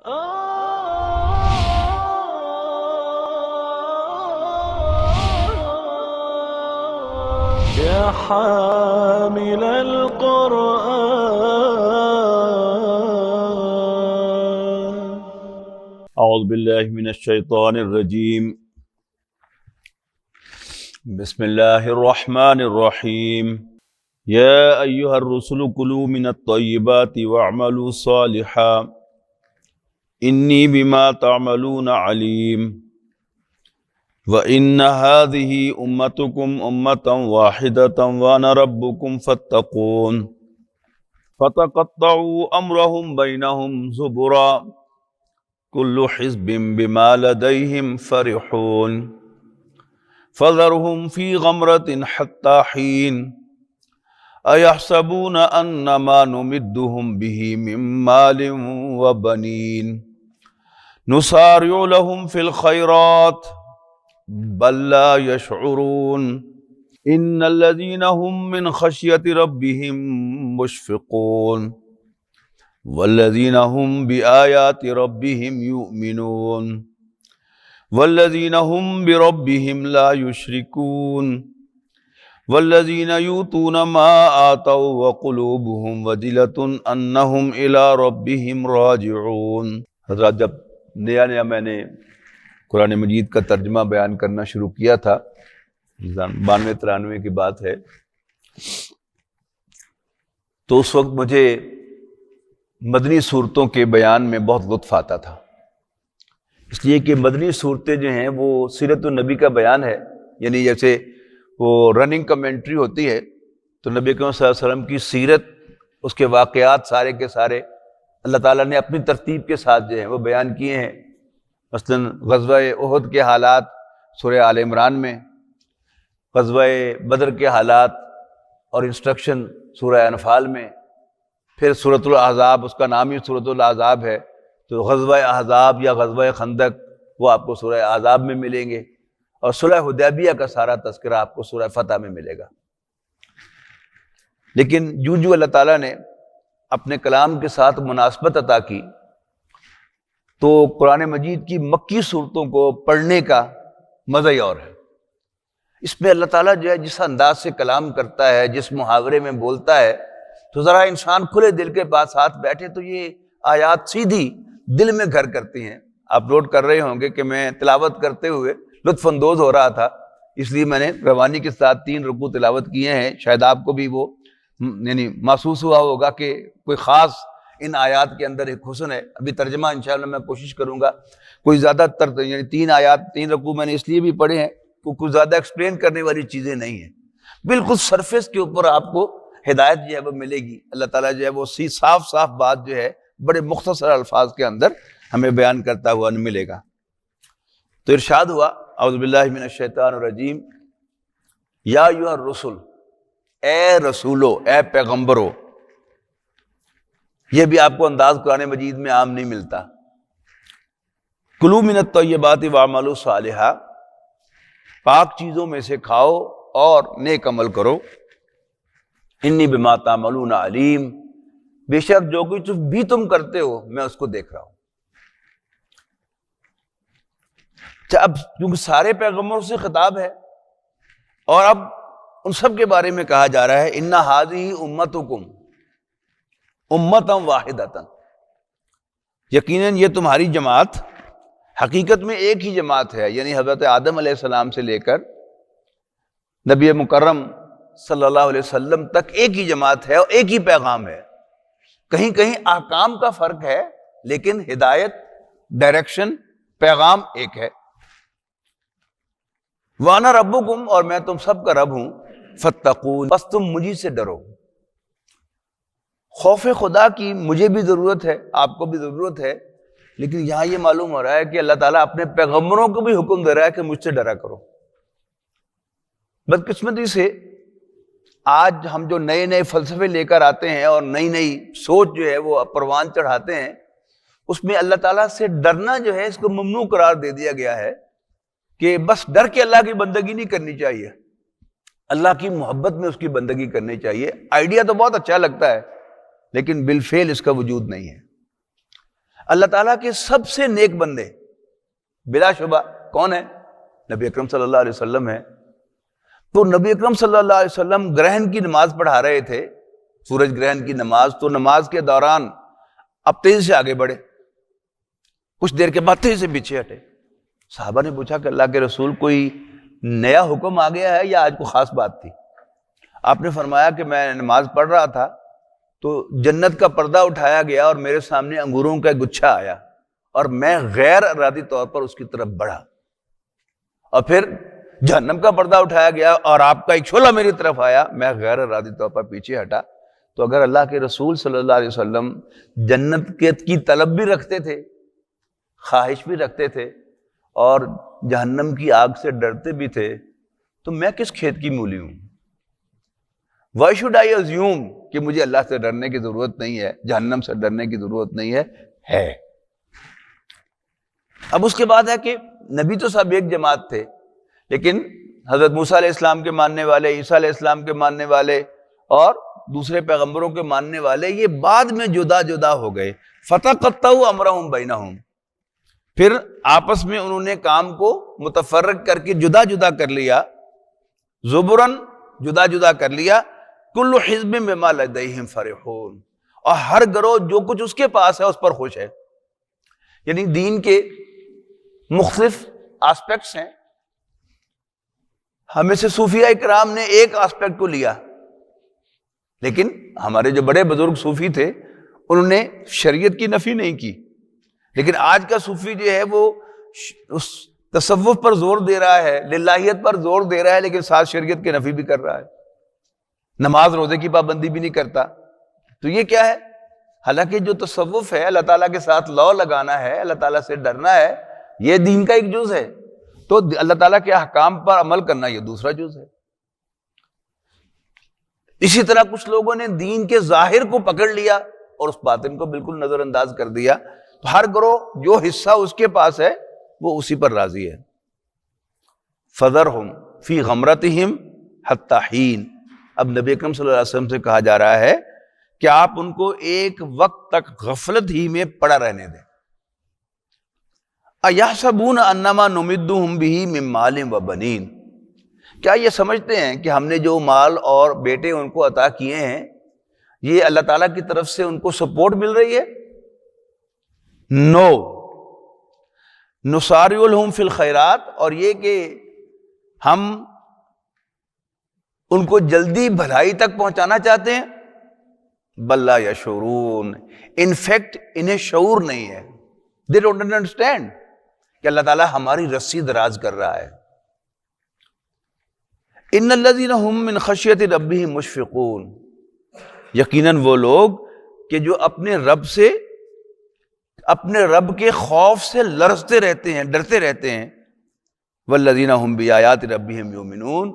يا حامل القرآن. اعوذ باللہ من الشیطان الرجیم. بسم اللہ الرحمن الرحیم. یا ایہا الرسل کلوا من الطیبات واعملوا صالحا انی بما تعملون علیم. وَإِنَّ هَذِهِ أُمَّتُكُمْ أُمَّةً وَاحِدَةً وَأَنَا رَبُّكُمْ فَاتَّقُونِ. فَتَقَطَّعُوا أَمْرَهُمْ بَيْنَهُمْ زُبُرًا كُلُّ حِزْبٍ بِمَا لَدَيْهِمْ فَرِحُونَ. فَذَرْهُمْ فِي غَمْرَةٍ حَتَّى حِينٍ. أَيَحْسَبُونَ أَنَّ مَا نُمِدُّهُمْ بِهِ مِن مَّالٍ وَبَنِينَ نُسَارِعُ لَهُمْ فِي الْخَيْرَاتِ بل لا يشعرون. ان الذين هم من خشية ربهم مشفقون والذين هم بآيات ربهم يؤمنون والذين هم بربهم لا يشركون والذين يؤتون ما آتوا وقلوبهم وجلة أنهم إلى ربهم راجعون. حضرات، جب نیا میں نے قرآن مجید کا ترجمہ بیان کرنا شروع کیا تھا، 92-93 کی بات ہے، تو اس وقت مجھے مدنی صورتوں کے بیان میں بہت لطف آتا تھا، اس لیے کہ مدنی صورتیں جو ہیں وہ سیرت النبی کا بیان ہے. یعنی جیسے وہ رننگ کمنٹری ہوتی ہے تو نبی کریم صلی اللہ علیہ وسلم کی سیرت، اس کے واقعات سارے کے سارے اللہ تعالیٰ نے اپنی ترتیب کے ساتھ جو ہیں وہ بیان کیے ہیں. مثلا غزوہ احد کے حالات سورہ آل عمران میں، غزوہ بدر کے حالات اور انسٹرکشن سورہ انفال میں، پھر سورۃ الاحزاب، اس کا نام ہی سورۃ الاحزاب ہے، تو غزوہ احزاب یا غزوہ خندق وہ آپ کو سورہ احزاب میں ملیں گے، اور صلح حدیبیہ کا سارا تذکرہ آپ کو سورہ فتح میں ملے گا. لیکن جو اللہ تعالیٰ نے اپنے کلام کے ساتھ مناسبت عطا کی، تو قرآن مجید کی مکی صورتوں کو پڑھنے کا مزہ ہی اور ہے. اس میں اللہ تعالیٰ جو ہے جس انداز سے کلام کرتا ہے، جس محاورے میں بولتا ہے، تو ذرا انسان کھلے دل کے ساتھ بیٹھے تو یہ آیات سیدھی دل میں گھر کرتی ہیں. آپ نوٹ کر رہے ہوں گے کہ میں تلاوت کرتے ہوئے لطف اندوز ہو رہا تھا، اس لیے میں نے روانی کے ساتھ 3 رکوع تلاوت کیے ہیں. شاید آپ کو بھی وہ یعنی محسوس ہوا ہوگا کہ کوئی خاص ان آیات کے اندر ایک حسن ہے. ابھی ترجمہ انشاءاللہ میں کوشش کروں گا کوئی زیادہ تر، یعنی 3 آیات 3 رکوع میں نے اس لیے بھی پڑھے ہیں کہ کوئی زیادہ ایکسپلین کرنے والی چیزیں نہیں ہیں، بالکل سرفیس کے اوپر آپ کو ہدایت جو ہے وہ ملے گی. اللہ تعالیٰ جو ہے وہ صاف بات جو ہے بڑے مختصر الفاظ کے اندر ہمیں بیان کرتا ہوا ملے گا. تو ارشاد ہوا، اعوذ باللہ من الشیطان الرجیم، یا ایھا الرسل، اے رسولو، اے پیغمبرو. یہ بھی آپ کو انداز قرآن مجید میں عام نہیں ملتا. کلوا من الطیبات واعملوا صالحا، پاک چیزوں میں سے کھاؤ اور نیک عمل کرو. انی بما تعملون علیم، بے شک جو کچھ بھی تم کرتے ہو میں اس کو دیکھ رہا ہوں. اب کیونکہ سارے پیغمبروں سے خطاب ہے، اور اب ان سب کے بارے میں کہا جا رہا ہے ان ھذہ امتکم امۃ واحدۃ، یقیناً یہ تمہاری جماعت حقیقت میں ایک ہی جماعت ہے. یعنی حضرت آدم علیہ السلام سے لے کر نبی مکرم صلی اللہ علیہ وسلم تک ایک ہی جماعت ہے اور ایک ہی پیغام ہے. کہیں کہیں احکام کا فرق ہے، لیکن ہدایت، ڈائریکشن، پیغام ایک ہے. وَأَنَا رَبُّكُمْ، اور میں تم سب کا رب ہوں. فَاتَّقُونِ، بس تم مجھے سے ڈرو. خوف خدا کی مجھے بھی ضرورت ہے، آپ کو بھی ضرورت ہے، لیکن یہاں یہ معلوم ہو رہا ہے کہ اللہ تعالیٰ اپنے پیغمبروں کو بھی حکم دے رہا ہے کہ مجھ سے ڈرا کرو. بدقسمتی سے آج ہم جو نئے فلسفے لے کر آتے ہیں اور نئی سوچ جو ہے وہ پروان چڑھاتے ہیں، اس میں اللہ تعالیٰ سے ڈرنا جو ہے اس کو ممنوع قرار دے دیا گیا ہے کہ بس ڈر کے اللہ کی بندگی نہیں کرنی چاہیے، اللہ کی محبت میں اس کی بندگی کرنی چاہیے. آئیڈیا تو بہت اچھا لگتا ہے لیکن بالفعل اس کا وجود نہیں ہے. اللہ تعالیٰ کے سب سے نیک بندے بلا شبہ کون ہے؟ نبی اکرم صلی اللہ علیہ وسلم ہے۔ تو نبی اکرم صلی اللہ علیہ وسلم گرہن کی نماز پڑھا رہے تھے، سورج گرہن کی نماز، تو نماز کے دوران اب تیزی سے آگے بڑھے، کچھ دیر کے بعد تیزی سے پیچھے ہٹے۔ صحابہ نے پوچھا کہ اللہ کے رسول کوئی نیا حکم آ گیا ہے یا آج کوئی خاص بات تھی؟ آپ نے فرمایا کہ میں نماز پڑھ رہا تھا تو جنت کا پردہ اٹھایا گیا اور میرے سامنے انگوروں کا گچھا آیا اور میں غیر ارادی طور پر اس کی طرف بڑھا، اور پھر جہنم کا پردہ اٹھایا گیا اور آپ کا ایک شعلہ میری طرف آیا، میں غیر ارادی طور پر پیچھے ہٹا۔ تو اگر اللہ کے رسول صلی اللہ علیہ وسلم جنت کی طلب بھی رکھتے تھے، خواہش بھی رکھتے تھے اور جہنم کی آگ سے ڈرتے بھی تھے، تو میں کس کھیت کی مولی ہوں؟ Why should I assume کہ مجھے اللہ سے ڈرنے کی ضرورت نہیں ہے، جہنم سے ڈرنے کی ضرورت نہیں ہے۔ اب اس کے بعد ہے کہ نبی تو سب ایک جماعت تھے، لیکن حضرت موسیٰ علیہ السلام کے ماننے والے، عیسیٰ علیہ السلام کے ماننے والے اور دوسرے پیغمبروں کے ماننے والے یہ بعد میں جدا جدا ہو گئے۔ فَتَقَطَّعُوا أَمْرَهُمْ بَيْنَهُمْ، پھر آپس میں انہوں نے کام کو متفرق کر کے جدا جدا کر لیا، زبراً جدا جدا کر لیا، کل حزب بما لدیہم فرحون، اور ہر گروہ جو کچھ اس کے پاس ہے اس پر خوش ہے۔ یعنی دین کے مختلف آسپیکٹس ہیں، ہمیں سے صوفیہ اکرام نے ایک آسپیکٹ کو لیا، لیکن ہمارے جو بڑے بزرگ صوفی تھے انہوں نے شریعت کی نفی نہیں کی، لیکن آج کا صوفی جو ہے وہ اس تصوف پر زور دے رہا ہے، للہیت پر زور دے رہا ہے، لیکن ساتھ شریعت کی نفی بھی کر رہا ہے، نماز روزے کی پابندی بھی نہیں کرتا۔ تو یہ کیا ہے؟ حالانکہ جو تصوف ہے اللہ تعالیٰ کے ساتھ لو لگانا ہے، اللہ تعالیٰ سے ڈرنا ہے، یہ دین کا ایک جز ہے، تو اللہ تعالیٰ کے احکام پر عمل کرنا یہ دوسرا جز ہے۔ اسی طرح کچھ لوگوں نے دین کے ظاہر کو پکڑ لیا اور اس باطن کو بالکل نظر انداز کر دیا، تو ہر گروہ جو حصہ اس کے پاس ہے وہ اسی پر راضی ہے۔ فَذَرْهُمْ فِي غَمْرَتِهِمْ حَتَّى حِينٍ، اب نبی اکرم صلی اللہ علیہ وسلم سے کہا جا رہا ہے کہ آپ ان کو ایک وقت تک غفلت ہی میں پڑا رہنے دیں۔ اَيَحْسَبُونَ أَنَّمَا نُمِدُّهُمْ بِهِ مِن مَالٍ وَبَنِينَ، کیا یہ سمجھتے ہیں کہ ہم نے جو مال اور بیٹے ان کو عطا کیے ہیں یہ اللہ تعالیٰ کی طرف سے ان کو سپورٹ مل رہی ہے؟ نو، نُسَارِعُ لَهُمْ فِي الْخَيْرَاتِ، اور یہ کہ ہم ان کو جلدی بھلائی تک پہنچانا چاہتے ہیں، بل لا یشعرون، ان فیکٹ انہیں شعور نہیں ہے، they don't understand کہ اللہ تعالیٰ ہماری رسی دراز کر رہا ہے۔ ان الذین هم من خشیۃ ربہم مشفقون، یقیناً وہ لوگ کہ جو اپنے رب سے، اپنے رب کے خوف سے لرزتے رہتے ہیں، ڈرتے رہتے ہیں، والذین هم بآیات ربہم یؤمنون،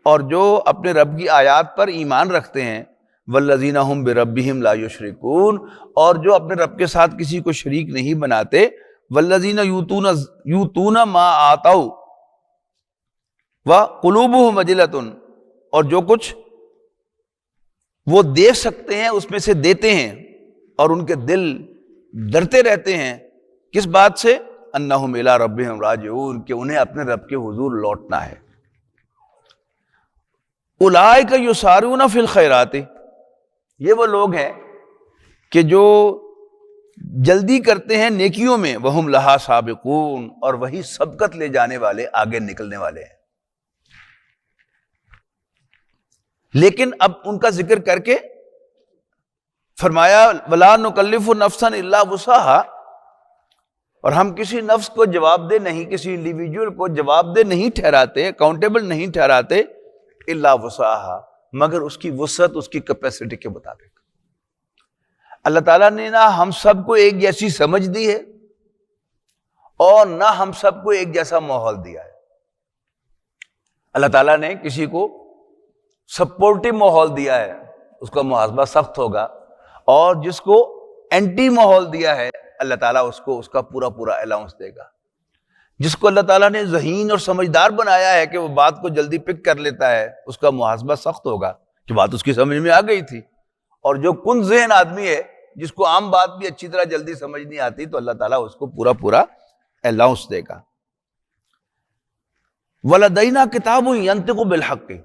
اور جو اپنے رب کی آیات پر ایمان رکھتے ہیں، والذین هم بربہم لا یشرکون، اور جو اپنے رب کے ساتھ کسی کو شریک نہیں بناتے، والذین یؤتون ما آتوا وقلوبہم وجلۃ، اور جو کچھ وہ دے سکتے ہیں اس میں سے دیتے ہیں اور ان کے دل ڈرتے رہتے ہیں، کس بات سے؟ انہم الی ربہم راجعون، کہ انہیں اپنے رب کے حضور لوٹنا ہے۔ اولئک یسارعون فی الخیرات، یہ وہ لوگ ہیں کہ جو جلدی کرتے ہیں نیکیوں میں، وہم لہا سابقون، اور وہی سبقت لے جانے والے، آگے نکلنے والے ہیں۔ لیکن اب ان کا ذکر کر کے فرمایا ولا نکلف نفسا الا وسعها، اور ہم کسی نفس کو جواب دہ نہیں، کسی انڈیویجول کو جواب دہ نہیں ٹھہراتے، اکاؤنٹیبل نہیں ٹھہراتے، الا وسعها، مگر اس کی وسعت، اس کی کیپیسٹی کے مطابق۔ اللہ تعالیٰ نے نہ ہم سب کو ایک جیسی سمجھ دی ہے اور نہ ہم سب کو ایک جیسا ماحول دیا ہے۔ اللہ تعالیٰ نے کسی کو سپورٹو ماحول دیا ہے، اس کا محاسبہ سخت ہوگا، اور جس کو اینٹی ماحول دیا ہے اللہ تعالیٰ اس کو اس کا پورا پورا الاؤنس دے گا۔ جس کو اللہ تعالیٰ نے ذہین اور سمجھدار بنایا ہے کہ وہ بات کو جلدی پک کر لیتا ہے، اس کا محاسبہ سخت ہوگا کہ بات اس کی سمجھ میں آ گئی تھی، اور جو کن ذہن آدمی ہے جس کو عام بات بھی اچھی طرح جلدی سمجھ نہیں آتی تو اللہ تعالیٰ اس کو پورا پورا الاؤنس دے گا. وَلَدَيْنَا كِتَابٌ يَنطِقُ بِالْحَقِّ،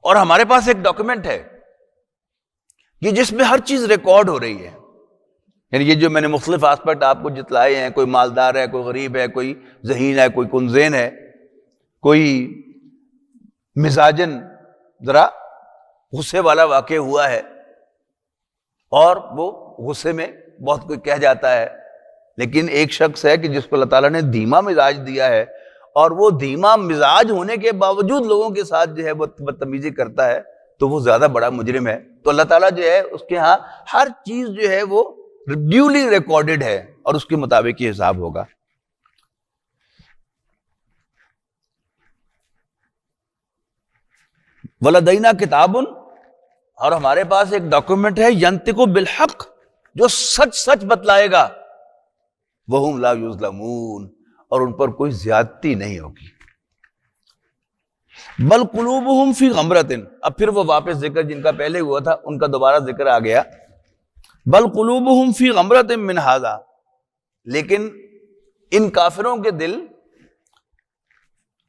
اور ہمارے پاس ایک ڈاکومنٹ ہے یہ جس میں ہر چیز ریکارڈ ہو رہی ہے. یعنی یہ جو میں نے مختلف آسپیکٹ آپ کو جتلائے ہیں، کوئی مالدار ہے، کوئی غریب ہے، کوئی ذہین ہے، کوئی کنزین ہے، کوئی مزاجن ذرا غصے والا واقع ہوا ہے اور وہ غصے میں بہت کوئی کہہ جاتا ہے، لیکن ایک شخص ہے کہ جس کو اللہ تعالیٰ نے دھیما مزاج دیا ہے اور وہ دھیما مزاج ہونے کے باوجود لوگوں کے ساتھ جو ہے وہ بدتمیزی کرتا ہے تو وہ زیادہ بڑا مجرم ہے. تو اللہ تعالیٰ جو ہے اس کے ہاں ہر چیز جو ہے وہ ڈیولی ریکارڈڈ ہے اور اس کے مطابق یہ حساب ہوگا. وَلَدَيْنَا كِتَابٌ، اور ہمارے پاس ایک ڈاکومنٹ ہے يَنطِقُ بِالْحَقِّ، جو سچ سچ بتلائے گا. وَهُمْ لَا يُظْلَمُونَ، اور ان پر کوئی زیادتی نہیں ہوگی. بل قلوبہم فی غمرۃ، اب پھر وہ واپس ذکر جن کا پہلے ہوا تھا ان کا دوبارہ ذکر آ گیا. بل قلوبہم فی غمرۃ من ھذا، لیکن ان کافروں کے دل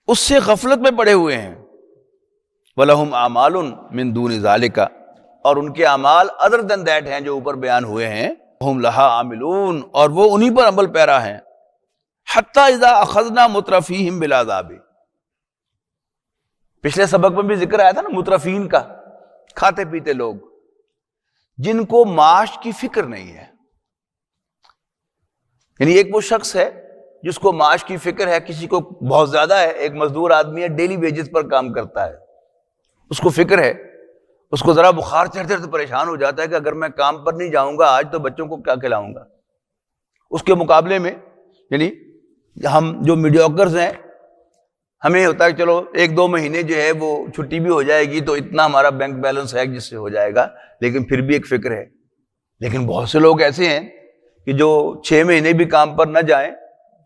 اس سے غفلت میں پڑے ہوئے ہیں. وَلَهُمْ أَعْمَالٌ مِّن دُونِ ذَلِكَ، اور ان کے اعمال other than that ہیں جو اوپر بیان ہوئے ہیں. هُمْ لَهَا عَامِلُونَ، اور وہ انہی پر عمل پیرا ہیں. حَتَّى إِذَا أَخَذْنَا مُتْرَفِيهِمْ بِالْعَذَابِ، پچھلے سبق میں بھی ذکر آیا تھا نا مترفین کا، کھاتے پیتے لوگ جن کو معاش کی فکر نہیں ہے. یعنی ایک وہ شخص ہے جس کو معاش کی فکر ہے، کسی کو بہت زیادہ ہے، ایک مزدور آدمی ہے ڈیلی ویجز پر کام کرتا ہے، اس کو فکر ہے، اس کو ذرا بخار چڑھتے تو پریشان ہو جاتا ہے کہ اگر میں کام پر نہیں جاؤں گا آج تو بچوں کو کیا کھلاؤں گا. اس کے مقابلے میں یعنی ہم جو میڈیوکرز ہیں ہمیں ہوتا ہے چلو ایک دو مہینے جو ہے وہ چھٹی بھی ہو جائے گی تو اتنا ہمارا بینک بیلنس ہے جس سے ہو جائے گا، لیکن پھر بھی ایک فکر ہے. لیکن بہت سے لوگ ایسے ہیں کہ جو 6 مہینے بھی کام پر نہ جائیں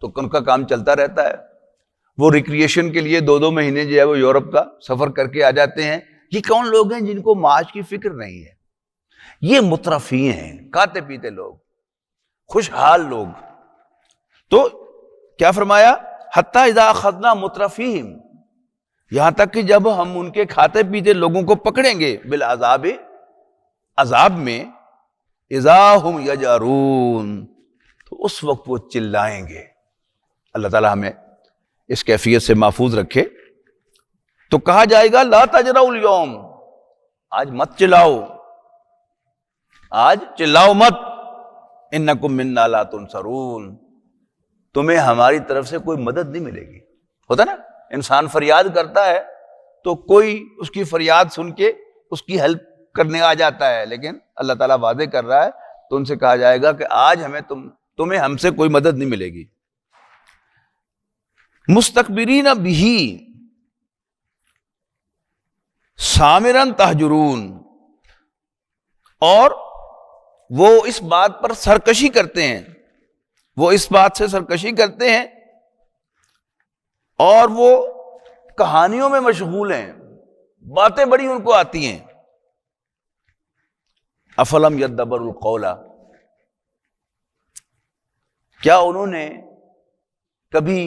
تو ان کا کام چلتا رہتا ہے. وہ ریکریشن کے لیے 2 مہینے جو ہے وہ یورپ کا سفر کر کے آ جاتے ہیں. یہ کون لوگ ہیں جن کو معاش کی فکر نہیں ہے؟ یہ مترفین ہیں، کھاتے پیتے لوگ، خوشحال لوگ. تو کیا فرمایا؟ حتیٰ اذا اخذنا مترفیہم، یہاں تک کہ جب ہم ان کے کھاتے پیتے لوگوں کو پکڑیں گے بالعذاب، عذاب میں، اذا ہم یجارون، تو اس وقت وہ چلائیں گے. اللہ تعالیٰ ہمیں اس کیفیت سے محفوظ رکھے. تو کہا جائے گا لا تجرؤ اليوم، آج مت چلاؤ، آج چلاؤ مت، انکم منا لا تنصرون، تمہیں ہماری طرف سے کوئی مدد نہیں ملے گی. ہوتا نا انسان فریاد کرتا ہے تو کوئی اس کی فریاد سن کے اس کی ہیلپ کرنے آ جاتا ہے، لیکن اللہ تعالیٰ وعدے کر رہا ہے تو ان سے کہا جائے گا کہ آج تمہیں ہم سے کوئی مدد نہیں ملے گی. مستکبرین بہ سامرن تہجرون، اور وہ اس بات پر سرکشی کرتے ہیں، وہ اس بات سے سرکشی کرتے ہیں اور وہ کہانیوں میں مشغول ہیں، باتیں بڑی ان کو آتی ہیں. افلم یدبر القول، کیا انہوں نے کبھی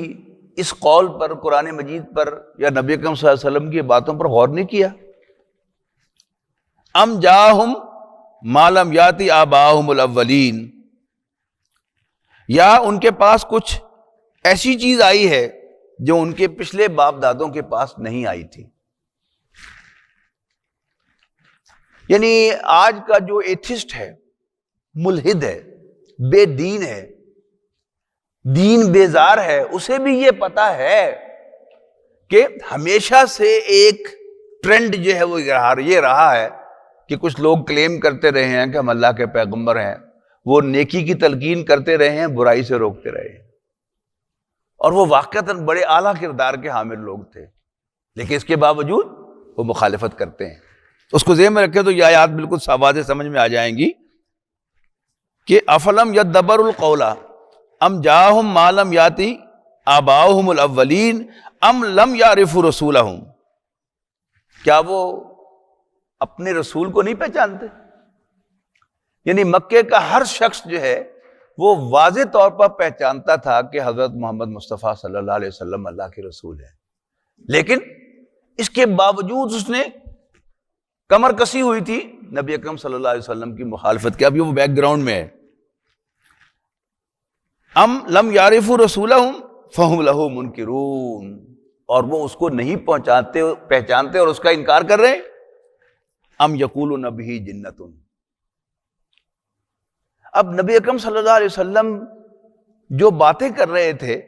اس قول پر، قرآن مجید پر یا نبی اکرم صلی اللہ علیہ وسلم کی باتوں پر غور نہیں کیا؟ ام جاہم ما لم یاتی آباؤہم الاولین، یا ان کے پاس کچھ ایسی چیز آئی ہے جو ان کے پچھلے باپ دادوں کے پاس نہیں آئی تھی. یعنی آج کا جو ایتھسٹ ہے، ملحد ہے، بے دین ہے، دین بیزار ہے، اسے بھی یہ پتا ہے کہ ہمیشہ سے ایک ٹرینڈ جو ہے وہ یہ رہا ہے کہ کچھ لوگ کلیم کرتے رہے ہیں کہ ہم اللہ کے پیغمبر ہیں، وہ نیکی کی تلقین کرتے رہے ہیں، برائی سے روکتے رہے ہیں، اور وہ واقعتاً بڑے اعلیٰ کردار کے حامل لوگ تھے، لیکن اس کے باوجود وہ مخالفت کرتے ہیں. اس کو ذہن میں رکھے تو یہ آیات بالکل واضح سمجھ میں آ جائیں گی کہ افلم یدبر القول ام جاہم ما لم یاتی آباؤہم الاولین ام لم یعرفوا رسولہم، کیا وہ اپنے رسول کو نہیں پہچانتے؟ یعنی مکے کا ہر شخص جو ہے وہ واضح طور پر پہچانتا تھا کہ حضرت محمد مصطفیٰ صلی اللہ علیہ وسلم اللہ کے رسول ہیں، لیکن اس کے باوجود اس نے کمر کسی ہوئی تھی نبی اکرم صلی اللہ علیہ وسلم کی مخالفت کے. اب یہ وہ بیک گراؤنڈ میں ہے. ام لم یعرفوا رسولہم فہم لہ منکرون، اور وہ اس کو نہیں پہچانتے اور اس کا انکار کر رہے ہیں. ام یقولون بہ جنۃ، اب نبی اکرم صلی اللہ علیہ وسلم جو باتیں کر رہے تھے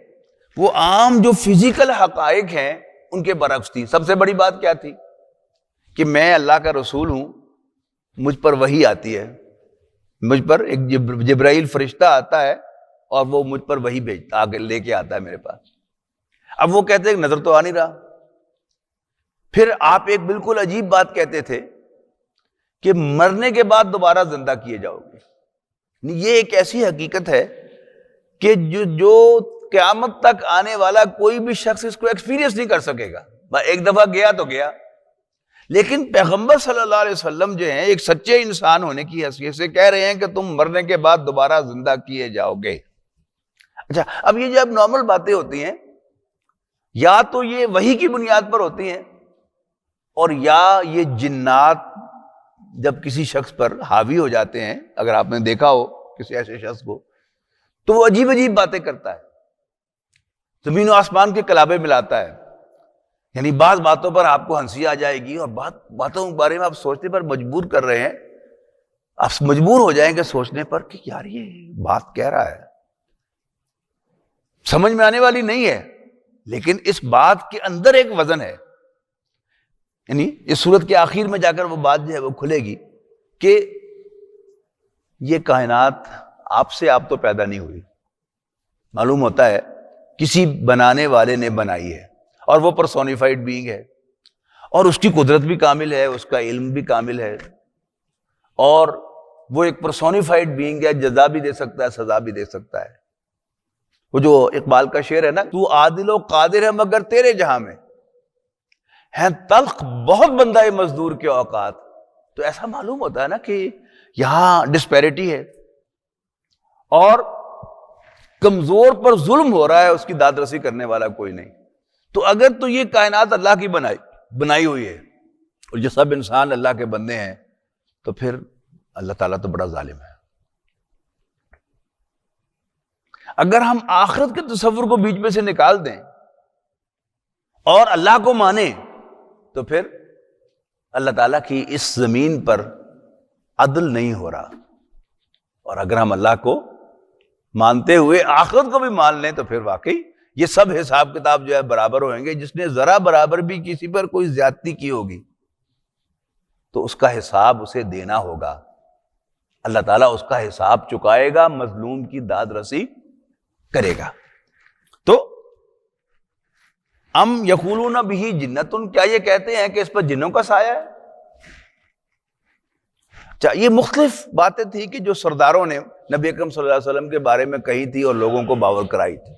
وہ عام جو فزیکل حقائق ہیں ان کے برعکس تھی. سب سے بڑی بات کیا تھی کہ میں اللہ کا رسول ہوں، مجھ پر وحی آتی ہے، مجھ پر ایک جبرائیل فرشتہ آتا ہے اور وہ مجھ پر وحی بھیجتا آگے لے کے آتا ہے میرے پاس. اب وہ کہتے ہیں نظر تو آ نہیں رہا. پھر آپ ایک بالکل عجیب بات کہتے تھے کہ مرنے کے بعد دوبارہ زندہ کیے جاؤ گے. یہ ایک ایسی حقیقت ہے کہ جو قیامت تک آنے والا کوئی بھی شخص اس کو ایکسپیرینس نہیں کر سکے گا. ایک دفعہ گیا تو گیا، لیکن پیغمبر صلی اللہ علیہ وسلم جو ہیں ایک سچے انسان ہونے کی حیثیت سے کہہ رہے ہیں کہ تم مرنے کے بعد دوبارہ زندہ کیے جاؤ گے. اچھا، اب یہ جب نارمل باتیں ہوتی ہیں یا تو یہ وحی کی بنیاد پر ہوتی ہیں، اور یا یہ جنات جب کسی شخص پر حاوی ہو جاتے ہیں. اگر آپ نے دیکھا ہو کسی ایسے شخص کو تو وہ عجیب عجیب باتیں کرتا ہے، زمین و آسمان کے کلابے ملاتا ہے. یعنی بعض باتوں پر آپ کو ہنسی آ جائے گی اور باتوں کے بارے میں آپ سوچنے پر مجبور کر رہے ہیں، آپ مجبور ہو جائیں گے سوچنے پر کہ یار یہ بات کہہ رہا ہے، سمجھ میں آنے والی نہیں ہے، لیکن اس بات کے اندر ایک وزن ہے. یعنی اس صورت کے آخر میں جا کر وہ بات جو ہے وہ کھلے گی کہ یہ کائنات آپ سے آپ تو پیدا نہیں ہوئی، معلوم ہوتا ہے کسی بنانے والے نے بنائی ہے، اور وہ پرسونیفائڈ بینگ ہے، اور اس کی قدرت بھی کامل ہے، اس کا علم بھی کامل ہے، اور وہ ایک پرسونیفائڈ بینگ ہے، جزا بھی دے سکتا ہے، سزا بھی دے سکتا ہے. وہ جو اقبال کا شعر ہے نا، تو عادل و قادر ہے مگر تیرے جہاں میں ہیں تلخ بہت بندہ مزدور کے اوقات. تو ایسا معلوم ہوتا ہے نا کہ یہاں ڈسپیرٹی ہے، اور کمزور پر ظلم ہو رہا ہے، اس کی داد رسی کرنے والا کوئی نہیں. تو اگر تو یہ کائنات اللہ کی بنائی ہوئی ہے اور یہ سب انسان اللہ کے بندے ہیں، تو پھر اللہ تعالیٰ تو بڑا ظالم ہے. اگر ہم آخرت کے تصور کو بیچ میں سے نکال دیں اور اللہ کو مانیں تو پھر اللہ تعالیٰ کی اس زمین پر عدل نہیں ہو رہا. اور اگر ہم اللہ کو مانتے ہوئے آخرت کو بھی مان لیں تو پھر واقعی یہ سب حساب کتاب جو ہے برابر ہوئیں گے. جس نے ذرا برابر بھی کسی پر کوئی زیادتی کی ہوگی تو اس کا حساب اسے دینا ہوگا. اللہ تعالیٰ اس کا حساب چکائے گا، مظلوم کی داد رسی کرے گا. تو ام یقولون بہ جنۃ، کیا یہ کہتے ہیں کہ اس پر جنوں کا سایہ ہے؟ یہ مختلف باتیں تھی کہ جو سرداروں نے نبی اکرم صلی اللہ علیہ وسلم کے بارے میں کہی تھی اور لوگوں کو باور کرائی تھی.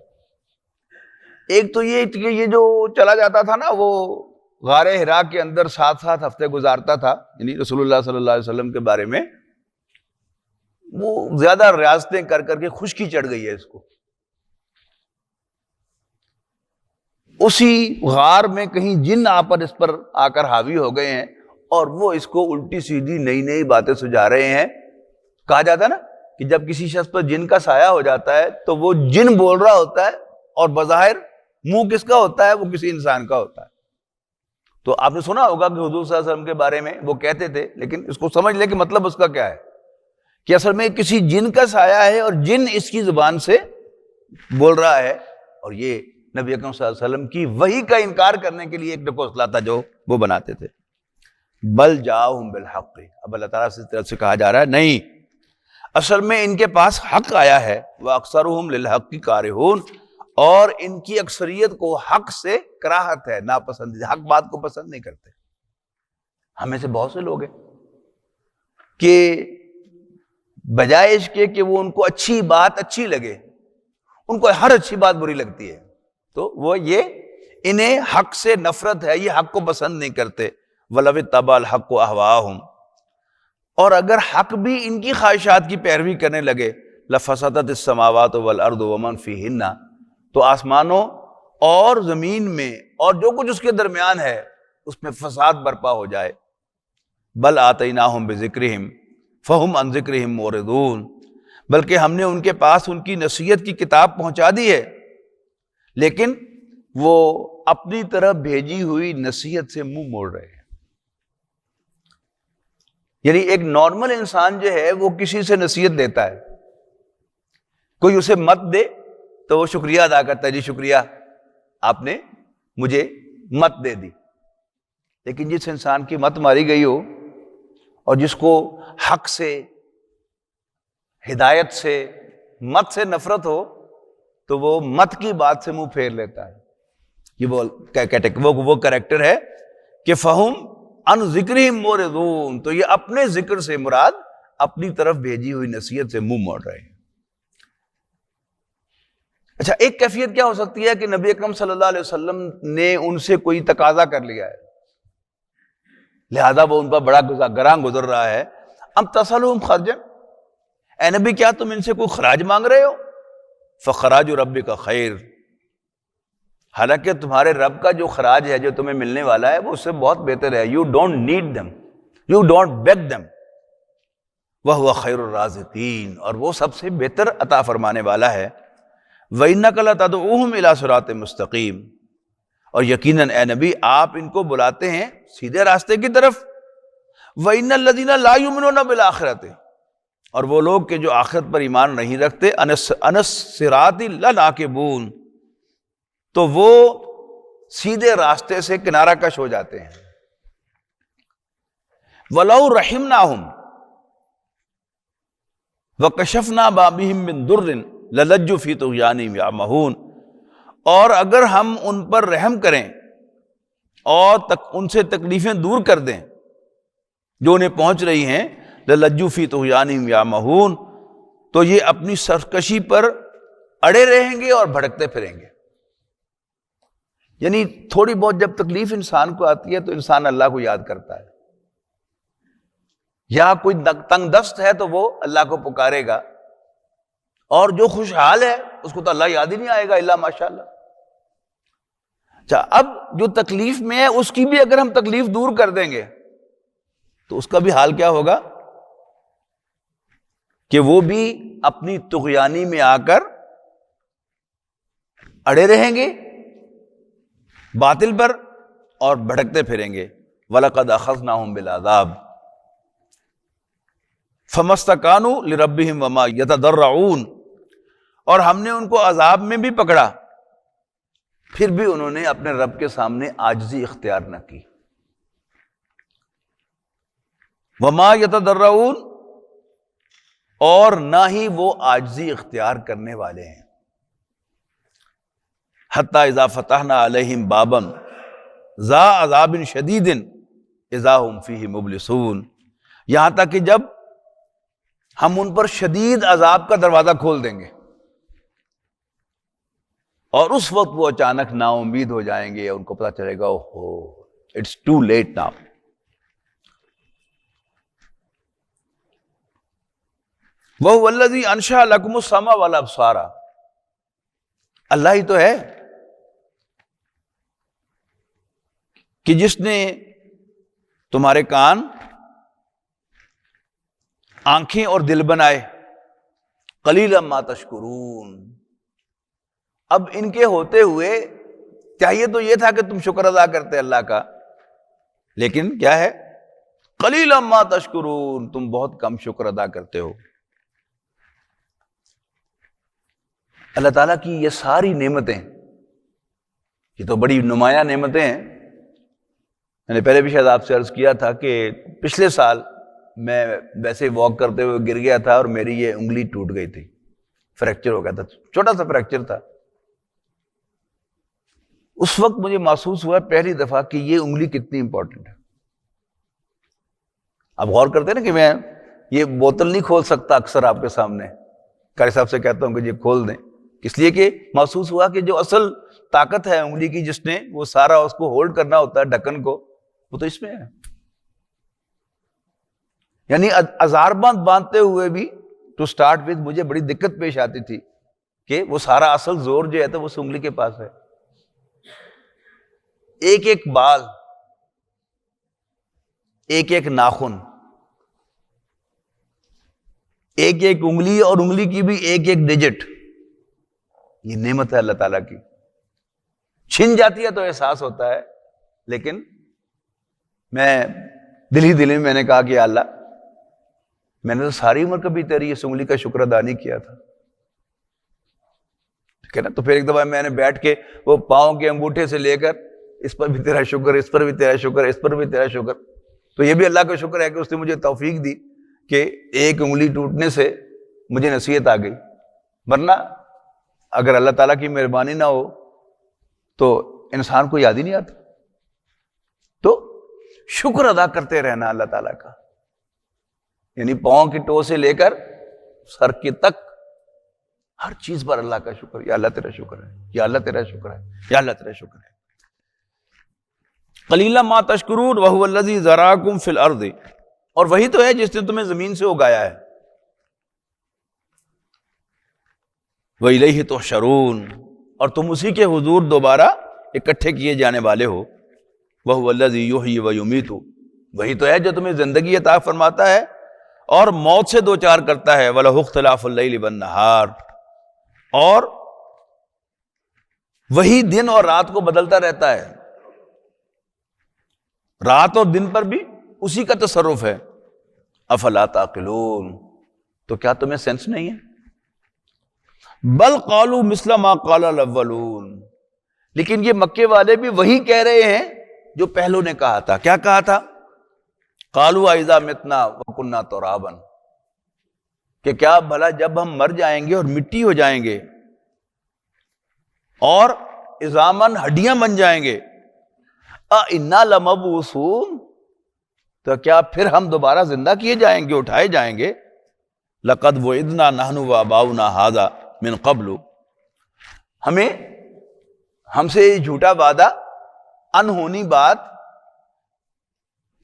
ایک تو یہ کہ یہ جو چلا جاتا تھا نا، وہ غار حرا کے اندر 7 ہفتے گزارتا تھا، یعنی رسول اللہ صلی اللہ علیہ وسلم کے بارے میں وہ زیادہ ریاضتیں کر کر کے خشکی چڑھ گئی ہے اس کو. اسی غار میں کہیں جن اس پر آ کر حاوی ہو گئے ہیں اور وہ اس کو الٹی سیدھی نئی باتیں سجھا رہے ہیں. کہا جاتا ہے نا کہ جب کسی شخص پر جن کا سایہ ہو جاتا ہے تو وہ جن بول رہا ہوتا ہے اور بظاہر منہ کس کا ہوتا ہے؟ وہ کسی انسان کا ہوتا ہے. تو آپ نے سنا ہوگا کہ حضور صلی اللہ علیہ وسلم کے بارے میں وہ کہتے تھے، لیکن اس کو سمجھ لے کہ مطلب اس کا کیا ہے، کہ اصل میں کسی جن کا سایہ ہے اور جن اس کی زبان سے بول رہا ہے. اور یہ نبی اکرم صلی اللہ علیہ وسلم کی وحی کا انکار کرنے کے لیے ایک ڈکوسلا تھا جو وہ بناتے تھے. بل جاؤہم بالحق، اب اللہ تعالیٰ سے طرف سے کہا جا رہا ہے نہیں، اصل میں ان کے پاس حق آیا ہے. وَأَكْثَرُهُمْ لِلْحَقِّ كَارِهُونَ، اور ان کی اکثریت کو حق سے کراہت ہے، ناپسند، حق بات کو پسند نہیں کرتے. ہمیں سے بہت سے لوگ ہیں کہ بجائے اس کے کہ وہ ان کو اچھی بات اچھی لگے، ان کو ہر اچھی بات بری لگتی ہے. تو وہ یہ انہیں حق سے نفرت ہے، یہ حق کو پسند نہیں کرتے. وَلَوِ اتَّبَعَ الْحَقُّ أَهْوَاءَهُمْ، اور اگر حق بھی ان کی خواہشات کی پیروی کرنے لگے لفسدت السماوات والارض ومن فیہن، تو آسمانوں اور زمین میں اور جو کچھ اس کے درمیان ہے اس میں فساد برپا ہو جائے۔ بل آتیناہم بذکرہم فہم عن ذکرہم معرضون، بلکہ ہم نے ان کے پاس ان کی نصیحت کی کتاب پہنچا دی ہے، لیکن وہ اپنی طرف بھیجی ہوئی نصیحت سے منہ موڑ رہے ہیں۔ یعنی ایک نارمل انسان جو ہے وہ کسی سے نصیحت دیتا ہے، کوئی اسے مت دے تو وہ شکریہ ادا کرتا ہے، جی شکریہ آپ نے مجھے مت دے دی۔ لیکن جس انسان کی مت ماری گئی ہو اور جس کو حق سے، ہدایت سے، مت سے نفرت ہو تو وہ مت کی بات سے منہ پھیر لیتا ہے۔ یہ وہ کریکٹر ہے کہ فہم ان ذکرہم معرضون، تو یہ اپنے ذکر سے مراد اپنی طرف بھیجی ہوئی نصیحت سے منہ موڑ رہے ہیں۔ اچھا، ایک کیفیت کیا ہو سکتی ہے کہ نبی اکرم صلی اللہ علیہ وسلم نے ان سے کوئی تقاضا کر لیا ہے، لہذا وہ ان پر بڑا گراں گزر رہا ہے۔ ام تسألہم خرجا، اے نبی کیا تم ان سے کوئی خراج مانگ رہے ہو؟ فخراج ربک خیر، حالانکہ تمہارے رب کا جو خراج ہے جو تمہیں ملنے والا ہے وہ اس سے بہت بہتر ہے۔ You don't need them, you don't beg them, وہو خیر الرازقین، اور وہ سب سے بہتر عطا فرمانے والا ہے۔ وَإِنَّكَ لَتَدْعُوهُمْ إِلَىٰ صِرَاطٍ مُسْتَقِيمٍ، اور یقیناً اے نبی آپ ان کو بلاتے ہیں سیدھے راستے کی طرف۔ وَإِنَّ الَّذِينَ لَا يُؤْمِنُونَ بِالْآخِرَةِ، اور وہ لوگ کہ جو آخرت پر ایمان نہیں رکھتے، عَنِ الصِّرَاطِ لَنَاكِبُونَ، تو وہ سیدھے راستے سے کنارہ کش ہو جاتے ہیں۔ وَلَوْ رَحِمْنَاهُمْ وَكَشَفْنَا مَا بِهِم مِّن ضُرٍّ لَلَجُّوا فِي طُغْيَانِهِمْ يَعْمَهُونَ، اور اگر ہم ان پر رحم کریں اور ان سے تکلیفیں دور کر دیں جو انہیں پہنچ رہی ہیں، لَلَجُّوا فِي طُغْيَانِهِمْ يَعْمَهُونَ، تو یہ اپنی سرکشی پر اڑے رہیں گے اور بھٹکتے پھریں گے۔ یعنی تھوڑی بہت جب تکلیف انسان کو آتی ہے تو انسان اللہ کو یاد کرتا ہے، یا کوئی تنگ دست ہے تو وہ اللہ کو پکارے گا، اور جو خوشحال ہے اس کو تو اللہ یاد ہی نہیں آئے گا الا ماشاءاللہ۔ اچھا، اب جو تکلیف میں ہے اس کی بھی اگر ہم تکلیف دور کر دیں گے تو اس کا بھی حال کیا ہوگا کہ وہ بھی اپنی طغیانی میں آ کر اڑے رہیں گے باطل پر اور بھٹکتے پھریں گے۔ وَلَقَدْ أَخَذْنَاهُمْ بِالْعَذَابِ فَمَا اسْتَكَانُوا لِرَبِّهِمْ وَمَا يَتَضَرَّعُونَ، اور ہم نے ان کو عذاب میں بھی پکڑا، پھر بھی انہوں نے اپنے رب کے سامنے عاجزی اختیار نہ کی۔ وَمَا يَتَضَرَّعُونَ، اور نہ ہی وہ عاجزی اختیار کرنے والے ہیں۔ حَتَّى إِذَا فَتَحْنَا عَلَيْهِمْ بَابًا ذَا عَذَابٍ شَدِيدٍ إِذَا هُمْ فِيهِ مُبْلِسُونَ، یہاں تک کہ جب ہم ان پر شدید عذاب کا دروازہ کھول دیں گے اور اس وقت وہ اچانک نا امید ہو جائیں گے، ان کو پتا چلے گا اوہو اٹس ٹو لیٹ ناؤ۔ وَهُوَ الَّذِي أَنشَأَ لَكُمُ السَّمْعَ وَالْأَبْصَارَ، اللہ ہی تو ہے کہ جس نے تمہارے کان، آنکھیں اور دل بنائے۔ قلیلا ما تشکرون، اب ان کے ہوتے ہوئے چاہیے تو یہ تھا کہ تم شکر ادا کرتے اللہ کا، لیکن کیا ہے؟ قلیلا ما تشکرون، تم بہت کم شکر ادا کرتے ہو۔ اللہ تعالیٰ کی یہ ساری نعمتیں، یہ تو بڑی نمایاں نعمتیں ہیں۔ میں نے پہلے بھی شاید آپ سے عرض کیا تھا کہ پچھلے سال میں ویسے واک کرتے ہوئے گر گیا تھا اور میری یہ انگلی ٹوٹ گئی تھی، فریکچر ہو گیا تھا، چھوٹا سا فریکچر تھا۔ اس وقت مجھے محسوس ہوا پہلی دفعہ کہ یہ انگلی کتنی امپورٹنٹ ہے۔ آپ غور کرتے ہیں نا کہ میں یہ بوتل نہیں کھول سکتا اکثر آپ کے سامنے، قاری صاحب سے کہتا ہوں کہ یہ کھول دیں، اس لیے کہ محسوس ہوا کہ جو اصل طاقت ہے انگلی کی، جس نے وہ سارا اس کو ہولڈ کرنا ہوتا ہے ڈھکن کو، وہ تو اس میں ہے۔ یعنی ہزار بند باندھتے ہوئے بھی ٹو اسٹارٹ وتھ مجھے بڑی دقت پیش آتی تھی کہ وہ سارا اصل زور جو ہے تو وہ اس انگلی کے پاس ہے. ایک ایک بال، ایک ایک ناخن، ایک ایک انگلی، اور انگلی کی بھی ایک ایک ڈیجٹ، یہ نعمت ہے اللہ تعالیٰ کی. چھن جاتی ہے تو احساس ہوتا ہے، لیکن میں دل میں میں نے کہا کہ یا اللہ، میں نے تو ساری عمر کبھی تیری اس انگلی کا شکر ادا نہیں کیا تھا. ٹھیک ہے نا. تو پھر ایک دفعہ میں نے بیٹھ کے وہ پاؤں کے انگوٹھے سے لے کر اس پر بھی تیرا شکر، اس پر بھی تیرا شکر، اس پر بھی تیرا شکر. تو یہ بھی اللہ کا شکر ہے کہ اس نے مجھے توفیق دی کہ ایک انگلی ٹوٹنے سے مجھے نصیحت آ گئی، ورنہ اگر اللہ تعالیٰ کی مہربانی نہ ہو تو انسان کو یاد ہی نہیں آتا. تو شکر ادا کرتے رہنا اللہ تعالیٰ کا، یعنی پاؤں کی ٹو سے لے کر سر کے تک ہر چیز پر اللہ کا شکر. یا اللہ تیرا شکر ہے، یا اللہ تیرا شکر ہے، یا اللہ تیرا شکر ہے. قلیلا ما تشکرون وہو الذی ذراکم فی الارض، اور وہی تو ہے جس نے تمہیں زمین سے اگایا ہے. وَإِلَيْهِ تُحْشَرُونَ، اور تم اسی کے حضور دوبارہ اکٹھے کیے جانے والے ہو. وَهُوَ الَّذِي يُحْيِي وَيُمِيتُ، وہی تو ہے جو تمہیں زندگی عطا فرماتا ہے اور موت سے دوچار کرتا ہے. وَلَهُ اخْتِلَافُ اللَّيْلِ وَالنَّهَارِ، اور وہی دن اور رات کو بدلتا رہتا ہے. رات اور دن پر بھی اسی کا تصرف ہے. افلا تعقلون، تو کیا تمہیں سینس نہیں ہے؟ بل قالوا مثل ما قال الاولون، لیکن یہ مکے والے بھی وہی کہہ رہے ہیں جو پہلو نے کہا تھا. کیا کہا تھا؟ قالوا اذا متنا وكنا ترابا، کہ کیا بھلا جب ہم مر جائیں گے اور مٹی ہو جائیں گے اور عظاماً ہڈیاں بن جائیں گے، اِنَّا لَمَبْعُوثُونَ، تو کیا پھر ہم دوبارہ زندہ کیے جائیں گے، اٹھائے جائیں گے. لَقَدْ وُعِدْنَا نَحْنُ وَآبَاؤُنَا هَذَا مِنْ قَبْلُ، ہم سے یہ جھوٹا وعدہ، انہونی بات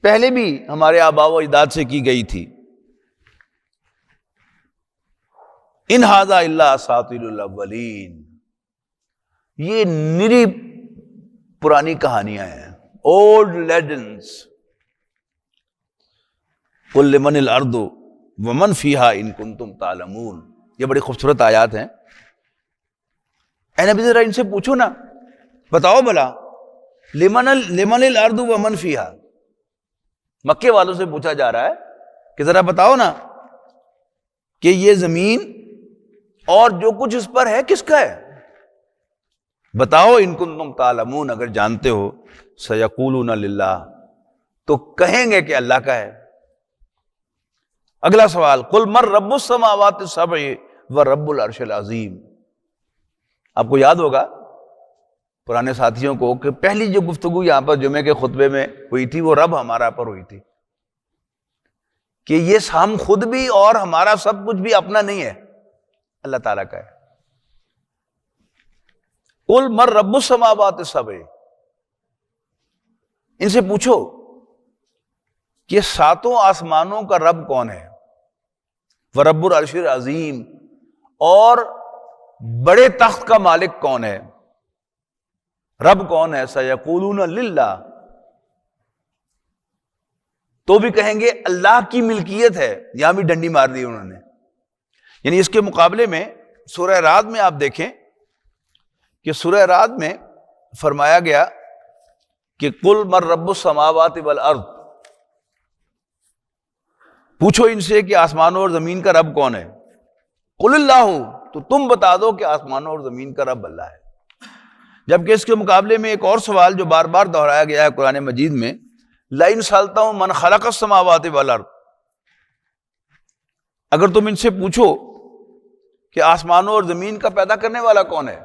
پہلے بھی ہمارے آباء و اجداد سے کی گئی تھی. ان ھذا الا اساطیر الاولین، یہ نری پرانی کہانیاں ہیں، اولڈ لیجنڈز. قل لمن الارض ومن فیہا ان کنتم تعلمون، یہ بڑی خوبصورت آیات ہیں. اے نبی ذرا ان سے پوچھو نا، بتاؤ بھلا، لمن الارض ومن فیہا، مکے والوں سے پوچھا جا رہا ہے کہ ذرا بتاؤ نا کہ یہ زمین اور جو کچھ اس پر ہے کس کا ہے؟ بتاؤ ان کنتم تعلمون، اگر جانتے ہو. سیقولون للہ، تو کہیں گے کہ اللہ کا ہے. اگلا سوال، قل من رب السماوات السبع ورب العرش العظیم. آپ کو یاد ہوگا پرانے ساتھیوں کو کہ پہلی جو گفتگو یہاں پر جمعے کے خطبے میں ہوئی تھی وہ رب ہمارا پر ہوئی تھی، کہ یہ ہم خود بھی اور ہمارا سب کچھ بھی اپنا نہیں ہے، اللہ تعالیٰ کا ہے. قل من رب السماوات السبع، ان سے پوچھو کہ ساتوں آسمانوں کا رب کون ہے، ورب العرش العظیم، اور بڑے تخت کا مالک کون ہے، رب کون ہے. سیقولون للہ، تو بھی کہیں گے اللہ کی ملکیت ہے. یہاں بھی ڈنڈی مار دی انہوں نے. یعنی اس کے مقابلے میں سورہ رعد میں آپ دیکھیں کہ سورہ رعد میں فرمایا گیا کہ قل من رب السماوات والارض، پوچھو ان سے کہ آسمانوں اور زمین کا رب کون ہے. قل اللہ، تو تم بتا دو کہ آسمانوں اور زمین کا رب اللہ ہے. جبکہ اس کے مقابلے میں ایک اور سوال جو بار بار دہرایا گیا ہے قرآن مجید میں، لئن سألتہم من خلق السماوات والارض، اگر تم ان سے پوچھو کہ آسمانوں اور زمین کا پیدا کرنے والا کون ہے،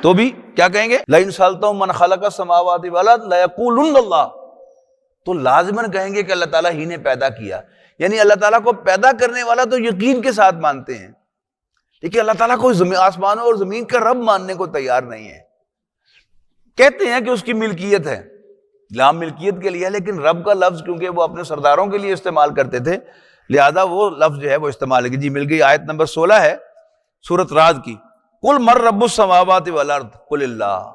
تو بھی کیا کہیں گے؟ لئن سألتہم من خلق السماوات والارض لیقولن اللہ، تو لازماً کہیں گے کہ اللہ تعالیٰ ہی نے پیدا کیا. یعنی اللہ تعالیٰ کو پیدا کرنے والا تو یقین کے ساتھ مانتے ہیں، لیکن اللہ تعالیٰ کو آسمانوں اور زمین کا رب ماننے کو تیار نہیں ہے. کہتے ہیں کہ اس کی ملکیت ہے، لام ملکیت کے لیے ہے، لیکن رب کا لفظ کیونکہ وہ اپنے سرداروں کے لیے استعمال کرتے تھے، لہذا وہ لفظ جو ہے وہ استعمال ہے. جی مل گئی. آیت نمبر 16 ہے سورۃ رعد کی. قل من رب السماوات والارض قل اللہ.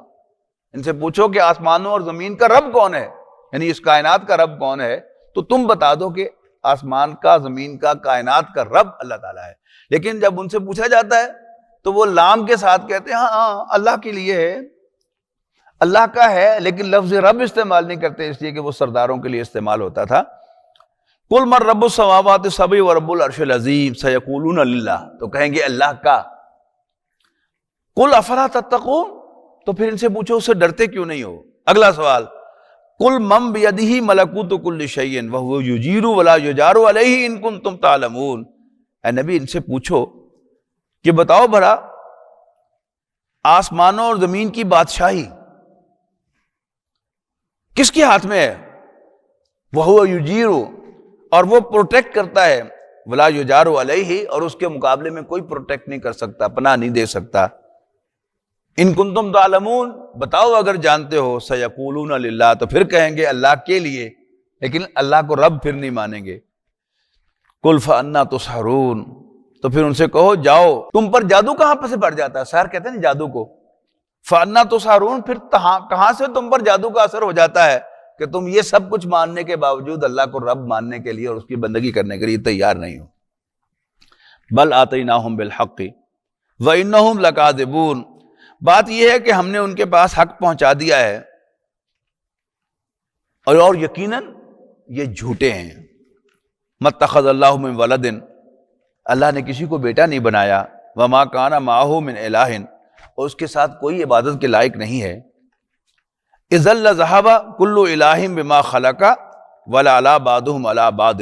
ان سے پوچھو کہ آسمانوں اور زمین کا رب کون ہے، یعنی اس کائنات کا رب کون ہے، تو تم بتا دو کہ آسمان کا، زمین کا، کائنات کا رب اللہ تعالیٰ ہے. لیکن جب ان سے پوچھا جاتا ہے تو وہ لام کے ساتھ کہتے ہیں ہاں اللہ کے لیے ہے، اللہ کا ہے، لیکن لفظ رب استعمال نہیں کرتے اس لیے کہ وہ سرداروں کے لیے استعمال ہوتا تھا. قل من رب السماوات السبع ورب العرش العظیم سیقولون للہ، تو کہیں گے اللہ کا. قل افلا تتقون، تو پھر ان سے پوچھو اس سے ڈرتے کیوں نہیں ہو. اگلا سوال قل من بیدہ ملکوت کل شیء وہو یجیر ولا یجار علیہ ان کنتم تعلمون. اے نبی ان سے پوچھو کہ بتاؤ بھلا آسمانوں اور زمین کی بادشاہی کس کے ہاتھ میں ہے؟ وہو یجیر، اور وہ پروٹیکٹ کرتا ہے، ولا یجار علیہ، اور اس کے مقابلے میں کوئی پروٹیکٹ نہیں کر سکتا، پناہ نہیں دے سکتا. ان کنتم تعلمون، بتاؤ اگر جانتے ہو. سیقولون للہ، تو پھر کہیں گے اللہ کے لیے، لیکن اللہ کو رب پھر نہیں مانیں گے. قل فانا تسحرون، تو پھر ان سے کہو جاؤ تم پر جادو کہاں سے پڑ جاتا ہے. سحر کہتے ہیں جادو کو. فانا تسحرون، پھر کہاں سے تم پر جادو کا اثر ہو جاتا ہے کہ تم یہ سب کچھ ماننے کے باوجود اللہ کو رب ماننے کے لیے اور اس کی بندگی کرنے کے لیے تیار نہیں ہو. بل آتیناہم بالحق وانہم لکاذبون، بات یہ ہے کہ ہم نے ان کے پاس حق پہنچا دیا ہے اور یقیناً یہ جھوٹے ہیں. متخذ اللہ من ولد، اللہ نے کسی کو بیٹا نہیں بنایا. وما کان معہ من الہ، اور اس کے ساتھ کوئی عبادت کے لائق نہیں ہے. اذا لذهب كل الہ بما خلق ولعلی بعضهم علی بعض،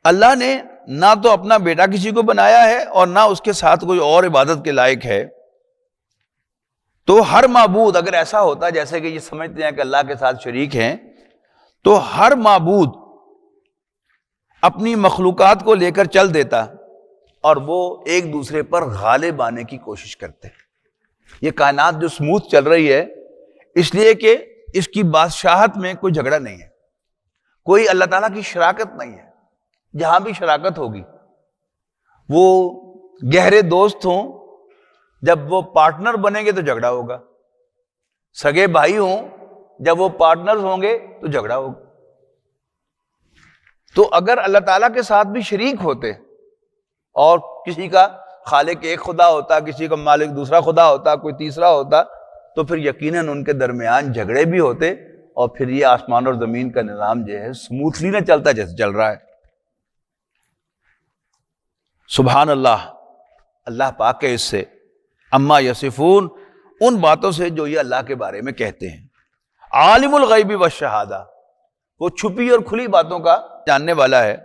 اللہ نے نہ تو اپنا بیٹا کسی کو بنایا ہے اور نہ اس کے ساتھ کوئی اور عبادت کے لائق ہے. تو ہر معبود اگر ایسا ہوتا جیسے کہ یہ سمجھتے ہیں کہ اللہ کے ساتھ شریک ہیں، تو ہر معبود اپنی مخلوقات کو لے کر چل دیتا اور وہ ایک دوسرے پر غالب آنے کی کوشش کرتے. یہ کائنات جو سموتھ چل رہی ہے اس لیے کہ اس کی بادشاہت میں کوئی جھگڑا نہیں ہے، کوئی اللہ تعالیٰ کی شراکت نہیں ہے. جہاں بھی شراکت ہوگی وہ گہرے دوست ہوں، جب وہ پارٹنر بنیں گے تو جھگڑا ہوگا. سگے بھائی ہوں، جب وہ پارٹنرز ہوں گے تو جھگڑا ہوگا. تو اگر اللہ تعالیٰ کے ساتھ بھی شریک ہوتے اور کسی کا خالق ایک خدا ہوتا، کسی کا مالک دوسرا خدا ہوتا، کوئی تیسرا ہوتا، تو پھر یقیناً ان کے درمیان جھگڑے بھی ہوتے اور پھر یہ آسمان اور زمین کا نظام جو ہے سموتھلی نہ چلتا جیسے چل رہا ہے. سبحان اللہ، اللہ پاک ہے اس سے. اما یصفون، ان باتوں سے جو یہ اللہ کے بارے میں کہتے ہیں. عالم الغیب والشہادہ، وہ چھپی اور کھلی باتوں کا جاننے والا ہے.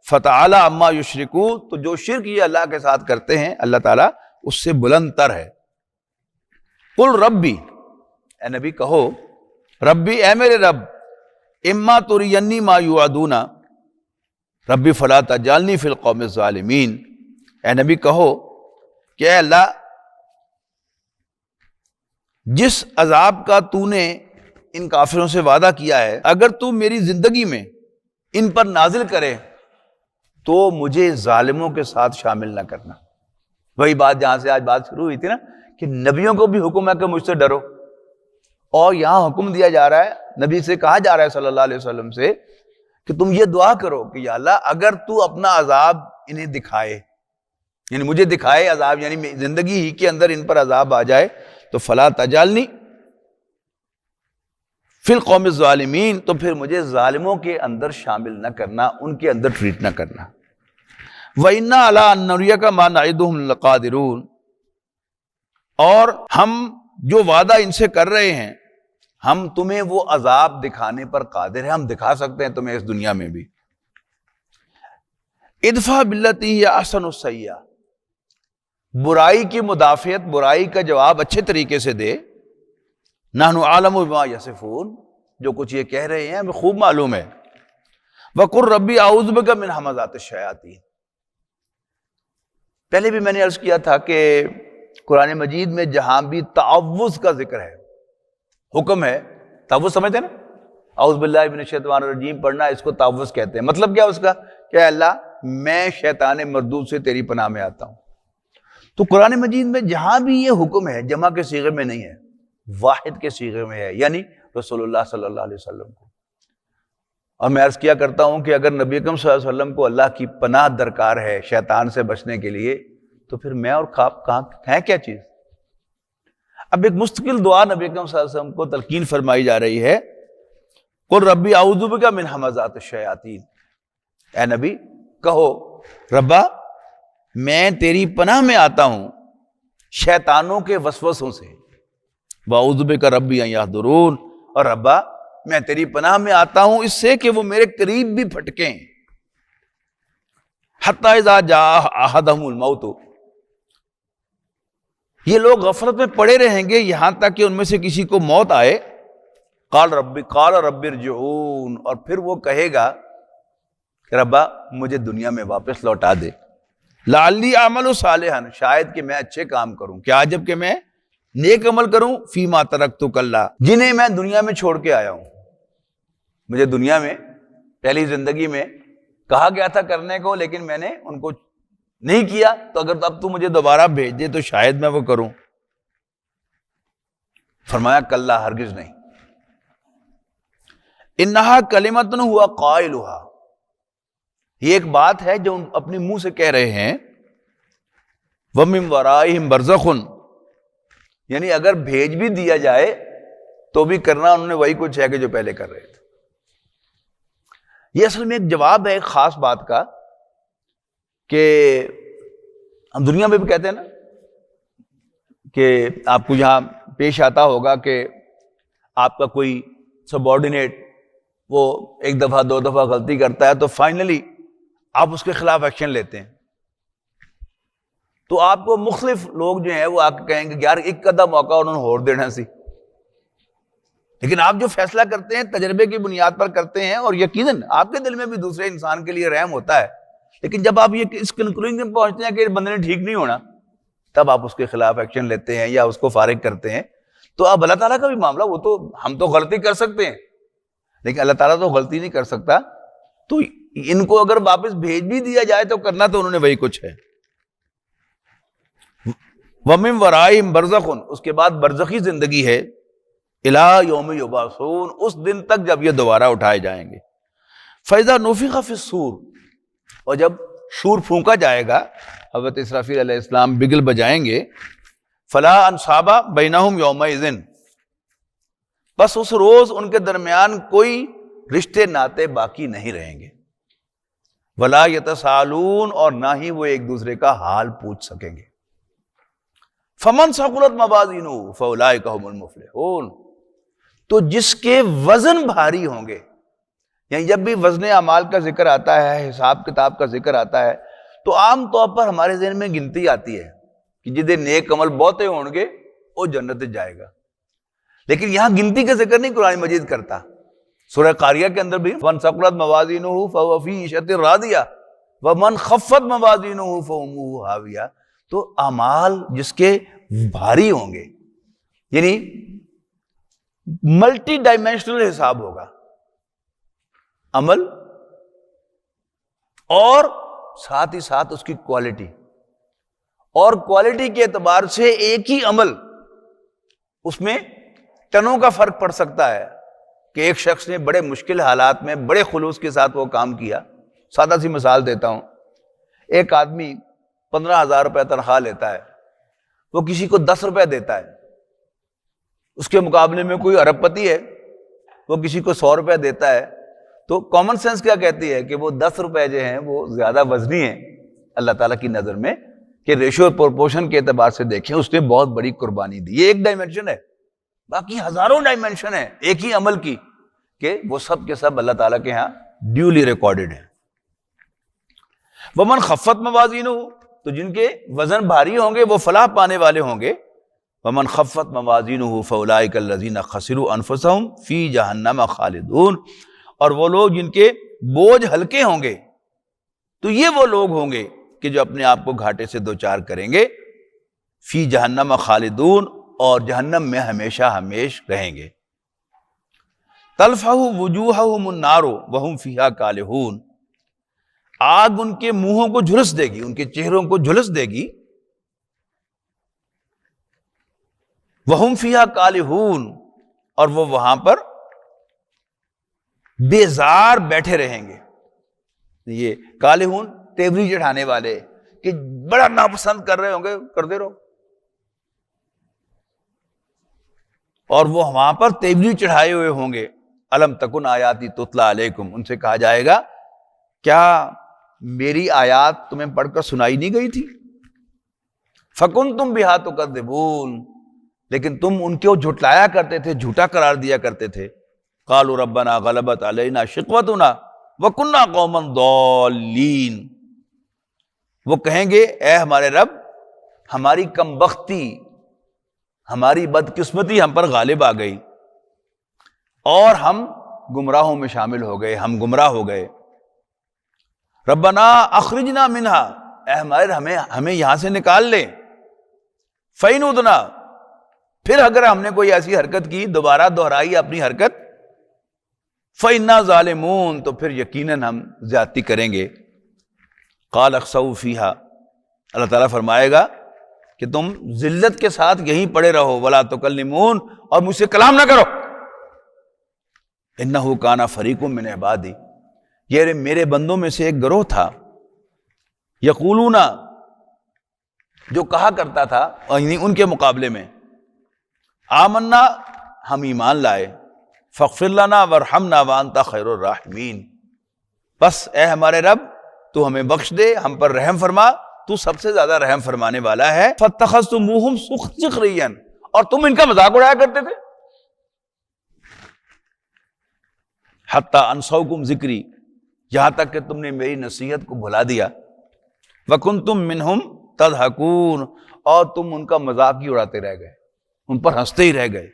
فتعالی اما یشرکون، تو جو شرک یہ اللہ کے ساتھ کرتے ہیں اللہ تعالیٰ اس سے بلند تر ہے. قل ربی، اے نبی کہو ربی، اے میرے رب، اما ترینی ما یوعدون ربی فلا تجعلنی فی القوم الظالمین. اے نبی کہو کہ اے اللہ، جس عذاب کا تو نے ان کافروں سے وعدہ کیا ہے، اگر تو میری زندگی میں ان پر نازل کرے تو مجھے ظالموں کے ساتھ شامل نہ کرنا. وہی بات جہاں سے آج بات شروع ہوئی تھی نا کہ نبیوں کو بھی حکم ہے کہ مجھ سے ڈرو، اور یہاں حکم دیا جا رہا ہے، نبی سے کہا جا رہا ہے صلی اللہ علیہ وسلم سے کہ تم یہ دعا کرو کہ یا اللہ اگر تو اپنا عذاب انہیں دکھائے، یعنی مجھے دکھائے عذاب، یعنی زندگی ہی کے اندر ان پر عذاب آ جائے، تو فلا تجعلنی فی القوم الظالمین، تو پھر مجھے ظالموں کے اندر شامل نہ کرنا، ان کے اندر ٹریٹ نہ کرنا. وَإِنَّا عَلَىٰ أَن نُّرِيَكَ مَا نَعِدُهُمْ لَقَادِرُونَ، اور ہم جو وعدہ ان سے کر رہے ہیں، ہم تمہیں وہ عذاب دکھانے پر قادر ہیں، ہم دکھا سکتے ہیں تمہیں اس دنیا میں بھی. ادفع باللتی ہی احسن السیئہ، برائی کی مدافعت، برائی کا جواب اچھے طریقے سے دے. نحن عالم بما یصفون، جو کچھ یہ کہہ رہے ہیں ہمیں خوب معلوم ہے. وقل ربی اعوذ بک من ہمزات الشیاطین. پہلے بھی میں نے عرض کیا تھا کہ قرآن مجید میں جہاں بھی تعوذ کا ذکر ہے حکم ہے. تعوذ سمجھتے ہیں نا, اعوذ باللہ من الشیطان الرجیم پڑھنا, اس کو تعوذ کہتے ہیں. مطلب کیا اس کا کہ اے اللہ میں شیطان مردود سے تیری پناہ میں آتا ہوں. تو قرآن مجید میں جہاں بھی یہ حکم ہے جمع کے صیغے میں نہیں ہے, واحد کے صیغے میں ہے, یعنی رسول اللہ صلی اللہ علیہ وسلم کو. اور میں عرض کیا کرتا ہوں کہ اگر نبی اکرم صلی اللہ علیہ وسلم کو اللہ کی پناہ درکار ہے شیطان سے بچنے کے لیے, تو پھر میں اور خواب کہاں ہے کیا چیز. اب ایک مستقل دعا نبی اکرم صلی اللہ علیہ وسلم کو تلقین فرمائی جا رہی ہے, قل ربی اعوذ بک من ہمزات الشیاطین. اے نبی کہو ربا میں تیری پناہ میں آتا ہوں شیطانوں کے وسوسوں سے. واعوذ بک ربی ان یحضرون, اور ربا میں تیری پناہ میں آتا ہوں اس سے کہ وہ میرے قریب بھی پھٹکیں. حتی اذا جاء احدہم الموت, یہ لوگ غفلت میں پڑے رہیں گے یہاں تک کہ ان میں سے کسی کو موت آئے. قال رب ارجعون, اور پھر وہ کہے گا کہ ربا مجھے دنیا میں واپس لوٹا دے. لعلی اعمل صالحا, شاید کہ میں اچھے کام کروں, کیا جب کہ میں نیک عمل کروں, فیما ترکت کلا, جنہیں میں دنیا میں چھوڑ کے آیا ہوں. مجھے دنیا میں پہلی زندگی میں کہا گیا تھا کرنے کو, لیکن میں نے ان کو نہیں کیا, تو اگر اب تو مجھے دوبارہ بھیج دے تو شاید میں وہ کروں. فرمایا کلا, ہرگز نہیں. انہا کلمۃ ہوا قائلھا, یہ ایک بات ہے جو اپنے منہ سے کہہ رہے ہیں. وَمِن وَرَائِهِمْ بَرْزَخٌ, یعنی اگر بھیج بھی دیا جائے تو بھی کرنا انہوں نے وہی کچھ ہے کہ جو پہلے کر رہے تھے. یہ اصل میں ایک جواب ہے ایک خاص بات کا, کہ ہم دنیا میں بھی کہتے ہیں نا کہ آپ کو یہاں پیش آتا ہوگا کہ آپ کا کوئی سبارڈینیٹ وہ ایک دفعہ دو دفعہ غلطی کرتا ہے تو فائنلی آپ اس کے خلاف ایکشن لیتے ہیں. تو آپ کو مختلف لوگ جو ہیں وہ آ کے کہیں گے یار ایک قدم موقع انہوں نے اور دینا سی, لیکن آپ جو فیصلہ کرتے ہیں تجربے کی بنیاد پر کرتے ہیں, اور یقیناً آپ کے دل میں بھی دوسرے انسان کے لیے رحم ہوتا ہے, لیکن جب آپ یہ اس کنکلوژن میں پہنچتے ہیں کہ بندے نے ٹھیک نہیں ہونا, تب آپ اس کے خلاف ایکشن لیتے ہیں یا اس کو فارغ کرتے ہیں. تو اب اللہ تعالیٰ کا بھی معاملہ, وہ تو ہم تو غلطی کر سکتے ہیں لیکن اللہ تعالیٰ تو غلطی نہیں کر سکتا. تو ان کو اگر واپس بھیج بھی دیا جائے تو کرنا تو انہوں نے وہی کچھ ہے. وَمِن وَرَائِهِمْ بَرْزَخٌ, اس کے بعد برزخی زندگی ہے. اِلَىٰ يَوْمِ يُبْعَثُونَ, اس دن تک جب یہ دوبارہ اٹھائے جائیں گے. فَإِذَا نُفِخَ فِي الصُّورِ, اور جب شور پھونکا جائے گا, حضرت اسرافیل علیہ السلام بگل بجائیں گے. فَلَا أَنْصَابَ بَيْنَهُمْ يَوْمَئِذٍ, بس اس روز ان کے درمیان کوئی رشتے ناتے باقی نہیں رہیں گے. وَلَا يَتَسَاءَلُونَ, اور نہ ہی وہ ایک دوسرے کا حال پوچھ سکیں گے. فَمَنْ ثَقُلَتْ مَوَازِينُهُ فَأُولَٰئِكَ هُمُ الْمُفْلِحُونَ, تو جس کے وزن بھاری ہوں گے, یعنی جب بھی وزن اعمال کا ذکر آتا ہے, حساب کتاب کا ذکر آتا ہے, تو عام طور پر ہمارے ذہن میں گنتی آتی ہے کہ جدے نیک عمل بہتے ہوں گے وہ جنت جائے گا. لیکن یہاں گنتی کا ذکر نہیں قرآن مجید کرتا. سورہ قاریہ کے اندر بھی وَمَنْ ثَقُلَتْ مَوَازِينُهُ فَهُوَ فِي عِيشَةٍ رَاضِيَةٍ وَمَنْ خَفَّتْ مَوَازِينُهُ فَأُمُّهُ هَاوِيَةٌ, تو اعمال جس کے بھاری ہوں گے, یعنی ملٹی ڈائمینشنل حساب ہوگا عمل, اور ساتھ ہی ساتھ اس کی کوالٹی, اور کوالٹی کے اعتبار سے ایک ہی عمل اس میں ٹنوں کا فرق پڑ سکتا ہے کہ ایک شخص نے بڑے مشکل حالات میں بڑے خلوص کے ساتھ وہ کام کیا. سادہ سی مثال دیتا ہوں, ایک آدمی 15,000 روپے تنخواہ لیتا ہے, وہ کسی کو 10 روپے دیتا ہے. اس کے مقابلے میں کوئی ارب پتی ہے, وہ کسی کو 100 روپے دیتا ہے. تو کامن سینس کیا کہتی ہے کہ وہ 10 روپے جو ہیں وہ زیادہ وزنی ہیں اللہ تعالیٰ کی نظر میں, کہ ریشو اور پروپورشن کے اعتبار سے دیکھیں اس نے بہت بڑی قربانی دی. یہ ایک ڈائمنشن ہے, باقی ہزاروں ڈائمنشن ہیں ایک ہی عمل کی, کہ وہ سب کے سب اللہ تعالیٰ کے ہاں ڈیولی ریکارڈڈ ہیں. وَمَنْ خَفَّتْ مَوَازِينُهُ, تو جن کے وزن بھاری ہوں گے وہ فلاح پانے والے ہوں گے. وَمَنْ خَفَّتْ مَوَازِينُهُ فَأُولَٰئِكَ الَّذِينَ خَسِرُوا أَنفُسَهُمْ فِي جَهَنَّمَ خَالِدُونَ, اور وہ لوگ جن کے بوجھ ہلکے ہوں گے تو یہ وہ لوگ ہوں گے کہ جو اپنے آپ کو گھاٹے سے دوچار کریں گے. فی جہنم خالدون, اور جہنم میں ہمیشہ ہمیش رہیں گے. تلفح وجوہہم النار وہم فیہا کالحون، آگ ان کے منہوں کو جھلس دے گی، ان کے چہروں کو جھلس دے گی، وہم فیہا کالحون، اور وہ وہاں پر بیزار بیٹھے رہیں گے۔ یہ کالحون تیوری چڑھانے والے کہ بڑا ناپسند کر رہے ہوں گے، کرتے رہو، اور وہ وہاں پر تیوری چڑھائے ہوئے ہوں گے۔ الم تکن آیاتی تتلا علیکم، ان سے کہا جائے گا کیا میری آیات تمہیں پڑھ کر سنائی نہیں گئی تھی؟ فکنتم بہا تکذبون، لیکن تم ان کو جھٹلایا کرتے تھے، جھوٹا قرار دیا کرتے تھے۔ قالوا ربنا غلبت علینا شقوتنا وکنا قوما ضالین، وہ کہیں گے اے ہمارے رب، ہماری کم بختی، ہماری بدقسمتی ہم پر غالب آ گئی اور ہم گمراہوں میں شامل ہو گئے، ہم گمراہ ہو گئے۔ ربنا اخرجنا منہا، اے ہمارے رب ہمیں یہاں سے نکال لے۔ فَإِنْ عُدْنَا، پھر اگر ہم نے کوئی ایسی حرکت کی، دوبارہ دہرائی اپنی حرکت، فَإِنَّا ظَالِمُونَ، تو پھر یقیناً ہم زیادتی کریں گے۔ قَالَ اخْسَئُوا فِيهَا، اللہ تعالیٰ فرمائے گا کہ تم ذلت کے ساتھ یہیں پڑے رہو، وَلَا تُكَلِّمُونَ، اور مجھ سے کلام نہ کرو۔ إِنَّهُ كَانَ فَرِيقٌ مِّنْ عِبَادِي، یہ میرے بندوں میں سے ایک گروہ تھا، یقولون، جو کہا کرتا تھا یعنی ان کے مقابلے میں، آمنا، ہم ایمان لائے، فاغفر لنا وارحمنا وانت خیر الراحمین، بس اے ہمارے رب تو ہمیں بخش دے، ہم پر رحم فرما، تو سب سے زیادہ رحم فرمانے والا ہے۔ فاتخذتموہم سخریا، اور تم ان کا مذاق اڑایا کرتے تھے۔ حتی انسوکم ذکری، یہاں تک کہ تم نے میری نصیحت کو بھلا دیا۔ وکنتم منہم تضحکون، اور تم ان کا مذاق ہی اڑاتے رہ گئے، ان پر ہنستے ہی رہ گئے۔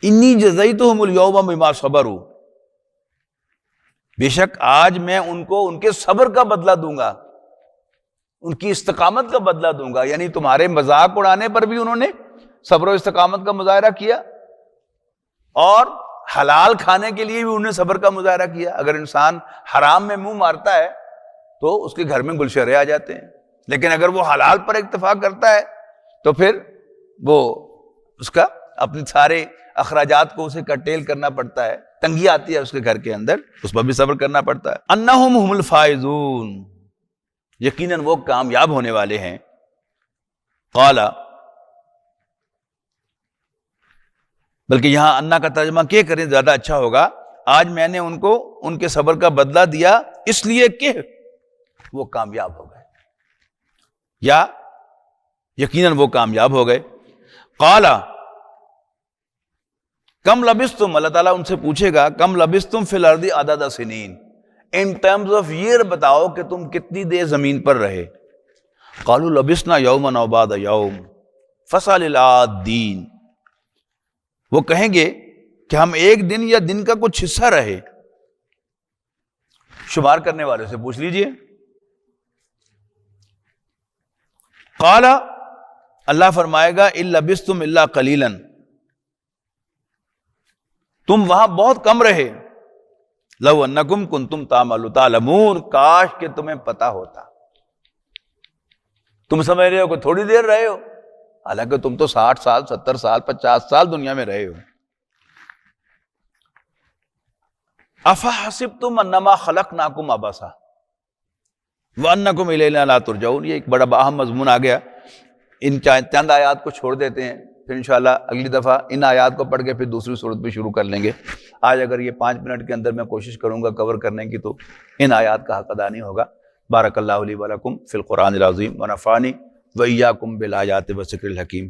انی جزیتہم اليوم بما صبروا، بے شک آج میں ان کو ان کے صبر کا بدلہ دوں گا، ان کی استقامت کا بدلہ دوں گا، یعنی تمہارے مذاق اڑانے پر بھی انہوں نے صبر و استقامت کا مظاہرہ کیا، اور حلال کھانے کے لیے بھی انہوں نے صبر کا مظاہرہ کیا۔ اگر انسان حرام میں منہ مارتا ہے تو اس کے گھر میں گلشرے آ جاتے ہیں، لیکن اگر وہ حلال پر اکتفا کرتا ہے تو پھر وہ اس کا اپنے سارے اخراجات کو اسے کٹیل کرنا پڑتا ہے، تنگی آتی ہے اس کے گھر کے اندر، اس پر بھی صبر کرنا پڑتا ہے۔ انہم هم الفائزون، یقیناً وہ کامیاب ہونے والے ہیں۔ قال، بلکہ یہاں انا کا ترجمہ کیا کریں زیادہ اچھا ہوگا، آج میں نے ان کو ان کے صبر کا بدلہ دیا اس لیے کہ وہ کامیاب ہو گئے، یا یقیناً وہ کامیاب ہو گئے۔ قال کم لبثتم، اللہ تعالیٰ ان سے پوچھے گا کم لبثتم فی الارض عدد Sanin, in terms of year بتاؤ کہ تم کتنی دیر زمین پر رہے۔ قالوا لبثنا یوما او بعض یوم فاسأل العادین، وہ کہیں گے کہ ہم ایک دن یا دن کا کچھ حصہ رہے، شمار کرنے والے سے پوچھ لیجئے۔ قال، اللہ فرمائے گا ان لبثتم الا قلیلا، تم وہاں بہت کم رہے۔ لو انکم کنتم تعلمون، کاش کہ تمہیں پتا ہوتا۔ تم سمجھ رہے ہو کہ تھوڑی دیر رہے ہو، حالانکہ تم تو 60 سال 70 سال 50 سال دنیا میں رہے ہو۔ افحسبتم انما خلقناکم عبثا وانکم الینا لا ترجعون، یہ ایک بڑا اہم مضمون آ گیا۔ ان چند آیات کو چھوڑ دیتے ہیں، پھر انشاءاللہ اگلی دفعہ ان آیات کو پڑھ کے پھر دوسری صورت بھی شروع کر لیں گے۔ آج اگر یہ 5 منٹ کے اندر میں کوشش کروں گا کور کرنے کی تو ان آیات کا حق ادا نہیں ہوگا۔ بارک اللہ لی ولکم فی القرآن العظیم ونفعنی وإیاکم بالآیات والذکر الحکیم۔